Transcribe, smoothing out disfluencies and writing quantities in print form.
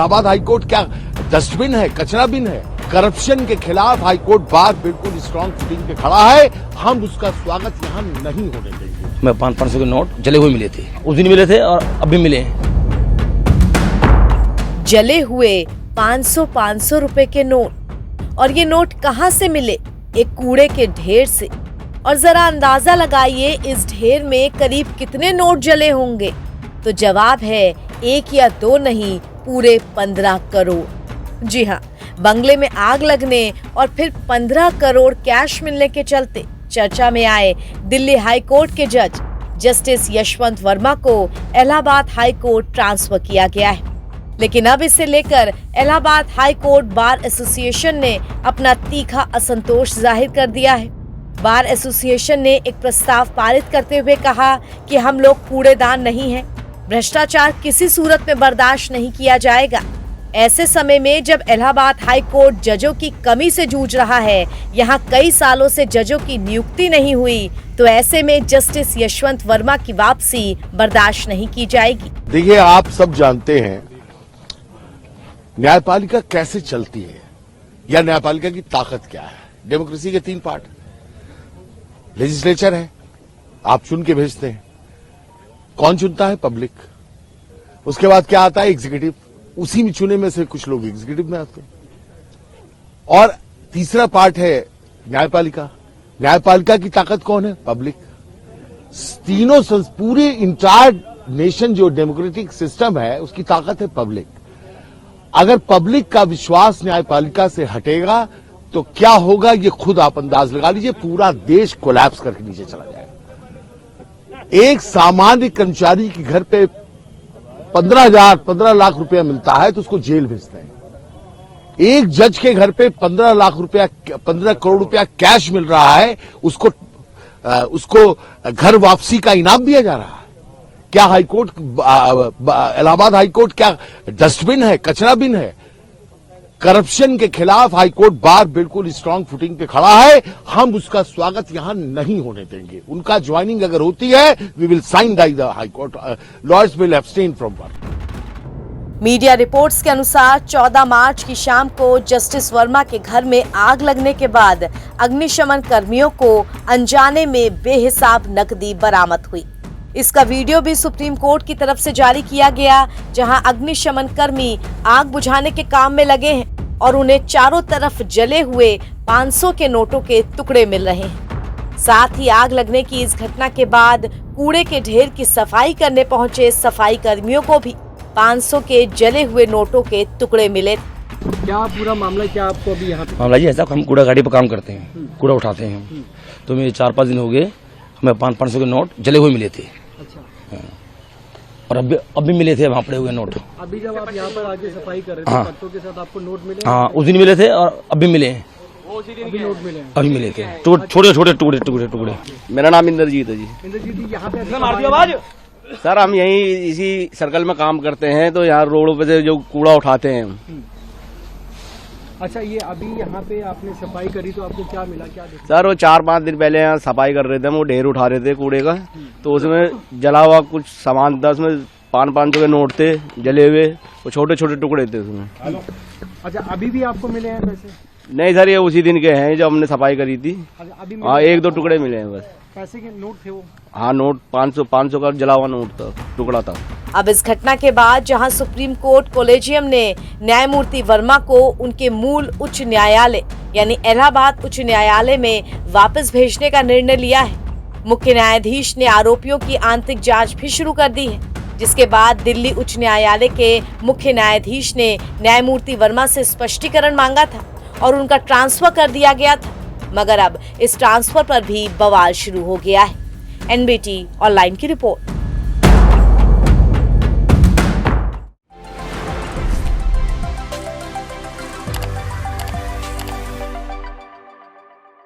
Allahabad high court क्या dustbin है, कचरा बिन है? करप्शन के खिलाफ हाईकोर्ट बार बिल्कुल स्ट्रांग फुटिंग पे खड़ा है। हम उसका स्वागत यहाँ नहीं होने देंगे। मैं 500 के नोट जले हुए मिले थे, उस दिन मिले थे और अब भी मिले हैं। जले हुए 500 रुपए के नोट, और ये नोट कहाँ से मिले? एक कूड़े के ढेर से। और जरा अंदाजा लगाइए इस ढेर में करीब कितने नोट जले होंगे। तो जवाब है एक या दो नहीं, पूरे 15 करोड़। जी हाँ, बंगले में आग लगने और फिर 15 करोड़ कैश मिलने के चलते चर्चा में आए दिल्ली हाई कोर्ट के जज जस्टिस यशवंत वर्मा को इलाहाबाद हाई कोर्ट ट्रांसफर किया गया है। लेकिन अब इसे लेकर Allahabad high court bar association ने अपना तीखा असंतोष जाहिर कर दिया है। बार एसोसिएशन ने एक प्रस्ताव पारित करते हुए कहा कि हम लोग कूड़ेदान नहीं हैं, भ्रष्टाचार किसी सूरत में बर्दाश्त नहीं किया जाएगा। ऐसे समय में जब इलाहाबाद हाई कोर्ट जजों की कमी से जूझ रहा है, यहाँ कई सालों से जजों की नियुक्ति नहीं हुई, तो ऐसे में जस्टिस यशवंत वर्मा की वापसी बर्दाश्त नहीं की जाएगी। देखिए, आप सब जानते हैं न्यायपालिका कैसे चलती है या न्यायपालिका की ताकत क्या है। डेमोक्रेसी के 3 पार्ट, लेजिस्लेचर है, आप चुन के भेजते हैं। कौन चुनता है? पब्लिक। उसके बाद क्या आता है? एग्जीक्यूटिव। उसी में चुने में से कुछ लोग एग्जीक्यूटिव में आते हैं। और तीसरा पार्ट है न्यायपालिका। न्यायपालिका की ताकत कौन है? पब्लिक। तीनों पूरे इंटायर नेशन जो डेमोक्रेटिक सिस्टम है उसकी ताकत है पब्लिक। अगर पब्लिक का विश्वास न्यायपालिका से हटेगा तो क्या होगा ये खुद आप अंदाज लगा लीजिए। पूरा देश कोलैप्स करके नीचे चला जाएगा। एक सामान्य कर्मचारी के घर पे 15 लाख रुपया मिलता है तो उसको जेल भेजते हैं। एक जज के घर पे 15 करोड़ रुपया कैश मिल रहा है, उसको घर वापसी का इनाम दिया जा रहा है। क्या हाईकोर्ट, इलाहाबाद हाईकोर्ट क्या डस्टबिन है, कचरा बिन है? करप्शन के खिलाफ हाईकोर्ट बार बिल्कुल स्ट्रांग फुटिंग पे खड़ा है। हम उसका स्वागत यहां नहीं होने देंगे। उनका ज्वाइनिंग अगर होती है, we will sign the high court, lawyers will abstain from work. Media reports के अनुसार 14 मार्च की शाम को जस्टिस वर्मा के घर में आग लगने के बाद अग्निशमन कर्मियों को अनजाने में बेहिसाब नकदी बरामद हुई। इसका वीडियो भी सुप्रीम कोर्ट की तरफ से जारी किया गया, जहां अग्निशमन कर्मी आग बुझाने के काम में लगे हैं और उन्हें चारों तरफ जले हुए 500 के नोटों के टुकड़े मिल रहे हैं। साथ ही आग लगने की इस घटना के बाद कूड़े के ढेर की सफाई करने पहुंचे सफाई कर्मियों को भी 500 के जले हुए नोटों के टुकड़े मिले। क्या पूरा मामला क्या आपको अभी यहाँ पे? मामला जी ऐसा, हम कूड़ा गाड़ी पर काम करते हैं, कूड़ा उठाते हैं। तो मेरे 4-5 दिन हो गए, हमें 500 के नोट जले हुए मिले थे। अच्छा। और अब भी मिले थे वहाँ पड़े हुए नोट। अभी जब आप यहाँ पर आके सफाई कर रहे थे, कट्टों के साथ आपको नोट मिले? हाँ, उस दिन मिले थे और अब भी मिले हैं। अभी नोट मिले हैं? अभी मिले थे, छोटे छोटे टुकड़े। मेरा नाम इंद्रजीत है जी। इंद्रजीत जी, यहाँ पे सर हम यहीं इसी सर्कल में काम करते हैं, तो यहाँ रोड पे से जो कूड़ा उठाते हैं। अच्छा, ये अभी यहाँ पे आपने सफाई करी तो आपको क्या मिला, क्या देखा? सर वो 4-5 दिन पहले यहाँ सफाई कर रहे थे, हम वो ढेर उठा रहे थे कूड़े का, तो उसमें जला हुआ कुछ सामान था। उसमें 500 के नोट थे जले हुए, वो छोटे छोटे टुकड़े थे उसमें। अच्छा, अभी भी आपको मिले हैं पैसे? नहीं सर, ये उसी दिन के हैं जो हमने सफाई करी थी। अभी हाँ, 1-2 टुकड़े मिले हैं बस। पैसे के नोट थे वो? हाँ, नोट 500 का जला हुआ नोट था, टुकड़ा था। अब इस घटना के बाद जहां सुप्रीम कोर्ट कोलेजियम ने न्यायमूर्ति वर्मा को उनके मूल उच्च न्यायालय यानी इलाहाबाद उच्च न्यायालय में वापस भेजने का निर्णय लिया है, मुख्य न्यायाधीश ने आरोपियों की आंतरिक जांच भी शुरू कर दी है, जिसके बाद दिल्ली उच्च न्यायालय के मुख्य न्यायाधीश ने न्यायमूर्ति वर्मा से स्पष्टीकरण मांगा था और उनका ट्रांसफर कर दिया गया था। मगर अब इस ट्रांसफर पर भी बवाल शुरू हो गया है। एनबीटी ऑनलाइन की रिपोर्ट।